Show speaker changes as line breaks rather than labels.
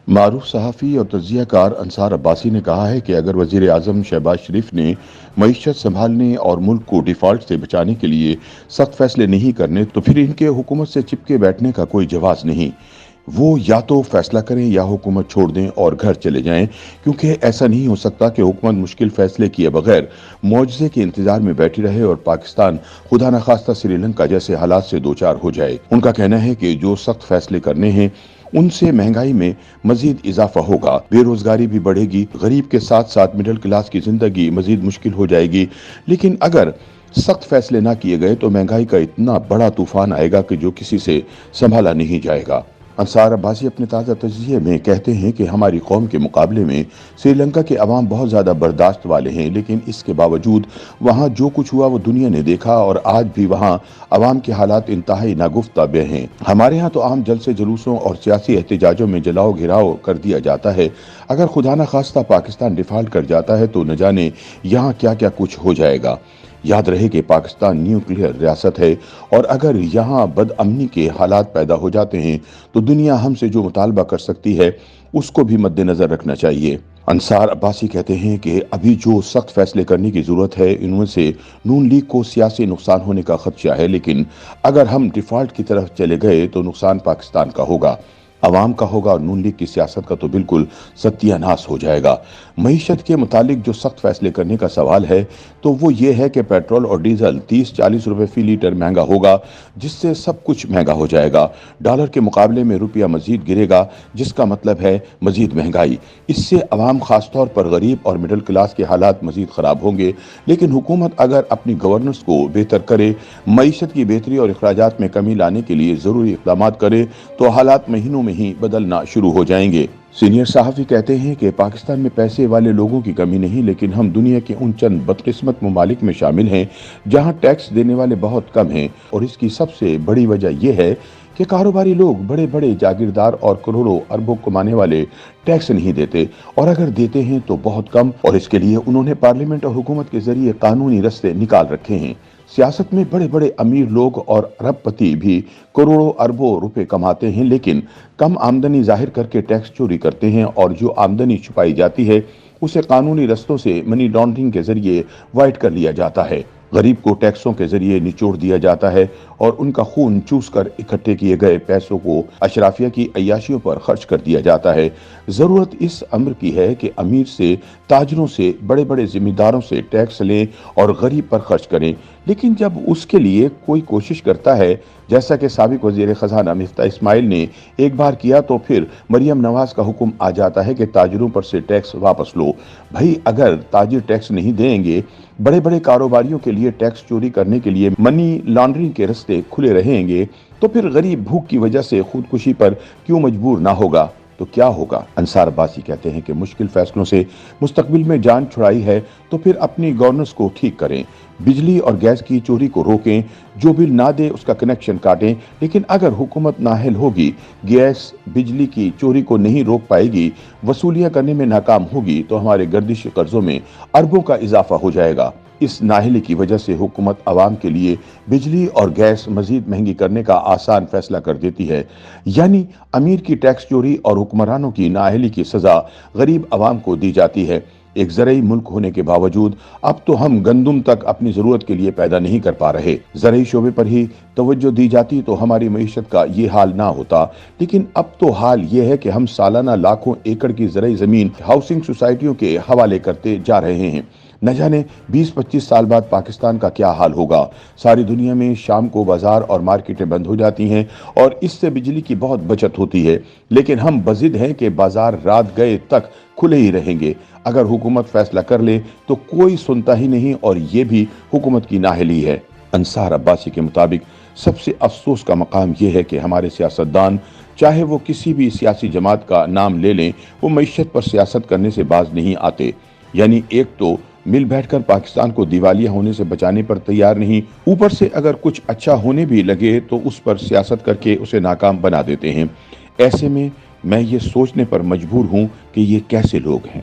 معروف صحافی اور تجزیہ کار انصار عباسی نے کہا ہے کہ اگر وزیر اعظم شہباز شریف نے معیشت سنبھالنے اور ملک کو ڈیفالٹ سے بچانے کے لیے سخت فیصلے نہیں کرنے تو پھر ان کے حکومت سے چپکے بیٹھنے کا کوئی جواز نہیں۔ وہ یا تو فیصلہ کریں یا حکومت چھوڑ دیں اور گھر چلے جائیں، کیونکہ ایسا نہیں ہو سکتا کہ حکومت مشکل فیصلے کیے بغیر معجزے کے انتظار میں بیٹھی رہے اور پاکستان خدا نخواستہ سری لنکا جیسے حالات سے دوچار ہو جائے۔ ان کا کہنا ہے کہ جو سخت فیصلے کرنے ہیں ان سے مہنگائی میں مزید اضافہ ہوگا، بے روزگاری بھی بڑھے گی، غریب کے ساتھ ساتھ مڈل کلاس کی زندگی مزید مشکل ہو جائے گی۔ لیکن اگر سخت فیصلے نہ کیے گئے تو مہنگائی کا اتنا بڑا طوفان آئے گا کہ جو کسی سے سنبھالا نہیں جائے گا۔ انصار عباسی اپنے تازہ تجزیے میں کہتے ہیں کہ ہماری قوم کے مقابلے میں سری لنکا کے عوام بہت زیادہ برداشت والے ہیں، لیکن اس کے باوجود وہاں جو کچھ ہوا وہ دنیا نے دیکھا اور آج بھی وہاں عوام کے حالات انتہائی ناگفتہ بے ہیں۔ ہمارے ہاں تو عام جلسے جلوسوں اور سیاسی احتجاجوں میں جلاؤ گھراؤ کر دیا جاتا ہے۔ اگر خدا نخواستہ پاکستان ڈیفالٹ کر جاتا ہے تو نہ جانے یہاں کیا کیا کچھ ہو جائے گا۔ یاد رہے کہ پاکستان نیوکلیئر ریاست ہے اور اگر یہاں بد امنی کے حالات پیدا ہو جاتے ہیں تو دنیا ہم سے جو مطالبہ کر سکتی ہے اس کو بھی مد نظر رکھنا چاہیے۔ انصار عباسی کہتے ہیں کہ ابھی جو سخت فیصلے کرنے کی ضرورت ہے ان میں سے نون لیگ کو سیاسی نقصان ہونے کا خدشہ ہے، لیکن اگر ہم ڈیفالٹ کی طرف چلے گئے تو نقصان پاکستان کا ہوگا، عوام کا ہوگا اور نون لیگ کی سیاست کا تو بالکل ستیہ ناس ہو جائے گا۔ معیشت کے متعلق جو سخت فیصلے کرنے کا سوال ہے تو وہ یہ ہے کہ پیٹرول اور ڈیزل 30-40 روپے فی لیٹر مہنگا ہوگا، جس سے سب کچھ مہنگا ہو جائے گا۔ ڈالر کے مقابلے میں روپیہ مزید گرے گا، جس کا مطلب ہے مزید مہنگائی۔ اس سے عوام خاص طور پر غریب اور مڈل کلاس کے حالات مزید خراب ہوں گے۔ لیکن حکومت اگر اپنی گورننس کو بہتر کرے، معیشت کی بہتری اور اخراجات میں کمی لانے کے لیے ضروری اقدامات کرے تو حالات مہینوں میں ہی بدلنا شروع ہو جائیں گے۔ سینئر صحافی کہتے ہیں کہ پاکستان میں پیسے والے لوگوں کی کمی نہیں، لیکن ہم دنیا کے ان چند بدقسمت ممالک میں شامل ہیں جہاں ٹیکس دینے والے بہت کم ہیں، اور اس کی سب سے بڑی وجہ یہ ہے کہ کاروباری لوگ، بڑے بڑے جاگیردار اور کروڑوں اربوں کمانے والے ٹیکس نہیں دیتے، اور اگر دیتے ہیں تو بہت کم، اور اس کے لیے انہوں نے پارلیمنٹ اور حکومت کے ذریعے قانونی رستے نکال رکھے ہیں۔ سیاست میں بڑے بڑے امیر لوگ اور ارب پتی بھی کروڑوں اربوں روپے کماتے ہیں، لیکن کم آمدنی ظاہر کر کے ٹیکس چوری کرتے ہیں، اور جو آمدنی چھپائی جاتی ہے اسے قانونی رستوں سے منی لانڈرنگ کے ذریعے وائٹ کر لیا جاتا ہے۔ غریب کو ٹیکسوں کے ذریعے نچوڑ دیا جاتا ہے اور ان کا خون چوس کر اکٹھے کیے گئے پیسوں کو اشرافیہ کی عیاشیوں پر خرچ کر دیا جاتا ہے۔ ضرورت اس امر کی ہے کہ امیر سے، تاجروں سے، بڑے بڑے ذمہ داروں سے ٹیکس لیں اور غریب پر خرچ کریں، لیکن جب اس کے لیے کوئی کوشش کرتا ہے، جیسا کہ سابق وزیر خزانہ مفتاح اسماعیل نے ایک بار کیا، تو پھر مریم نواز کا حکم آ جاتا ہے کہ تاجروں پر سے ٹیکس واپس لو۔ بھائی اگر تاجر ٹیکس نہیں دیں گے، بڑے بڑے کاروباریوں کے لیے ٹیکس چوری کرنے کے لیے منی لانڈرنگ کے رستے کھلے رہیں گے، تو پھر غریب بھوک کی وجہ سے خودکشی پر کیوں مجبور نہ ہوگا؟ تو کیا ہوگا؟ انصار عباسی کہتے ہیں کہ مشکل فیصلوں سے مستقبل میں جان چھڑائی ہے تو پھر اپنی گورننس کو ٹھیک کریں، بجلی اور گیس کی چوری کو روکیں، جو بل نہ دے اس کا کنیکشن کاٹیں۔ لیکن اگر حکومت نااہل ہوگی، گیس بجلی کی چوری کو نہیں روک پائے گی، وصولیاں کرنے میں ناکام ہوگی، تو ہمارے گردشی قرضوں میں اربوں کا اضافہ ہو جائے گا۔ اس نااہلی کی وجہ سے حکومت عوام کے لیے بجلی اور گیس مزید مہنگی کرنے کا آسان فیصلہ کر دیتی ہے، یعنی امیر کی ٹیکس چوری اور حکمرانوں کی نااہلی کی سزا غریب عوام کو دی جاتی ہے۔ ایک زرعی ملک ہونے کے باوجود اب تو ہم گندم تک اپنی ضرورت کے لیے پیدا نہیں کر پا رہے۔ زرعی شعبے پر ہی توجہ دی جاتی تو ہماری معیشت کا یہ حال نہ ہوتا، لیکن اب تو حال یہ ہے کہ ہم سالانہ لاکھوں ایکڑ کی زرعی زمین ہاؤسنگ سوسائٹیوں کے حوالے کرتے جا رہے ہیں۔ نہ جانے 20-25 سال بعد پاکستان کا کیا حال ہوگا۔ ساری دنیا میں شام کو بازار اور مارکیٹیں بند ہو جاتی ہیں اور اس سے بجلی کی بہت بچت ہوتی ہے، لیکن ہم بضد ہیں کہ بازار رات گئے تک کھلے ہی رہیں گے۔ اگر حکومت فیصلہ کر لے تو کوئی سنتا ہی نہیں، اور یہ بھی حکومت کی نااہلی ہے۔ انصار عباسی کے مطابق سب سے افسوس کا مقام یہ ہے کہ ہمارے سیاستدان، چاہے وہ کسی بھی سیاسی جماعت کا نام لے لیں، وہ معیشت پر سیاست کرنے سے باز نہیں آتے۔ یعنی ایک تو مل بیٹھ کر پاکستان کو دیوالیہ ہونے سے بچانے پر تیار نہیں، اوپر سے اگر کچھ اچھا ہونے بھی لگے تو اس پر سیاست کر کے اسے ناکام بنا دیتے ہیں۔ ایسے میں یہ سوچنے پر مجبور ہوں کہ یہ کیسے لوگ ہیں۔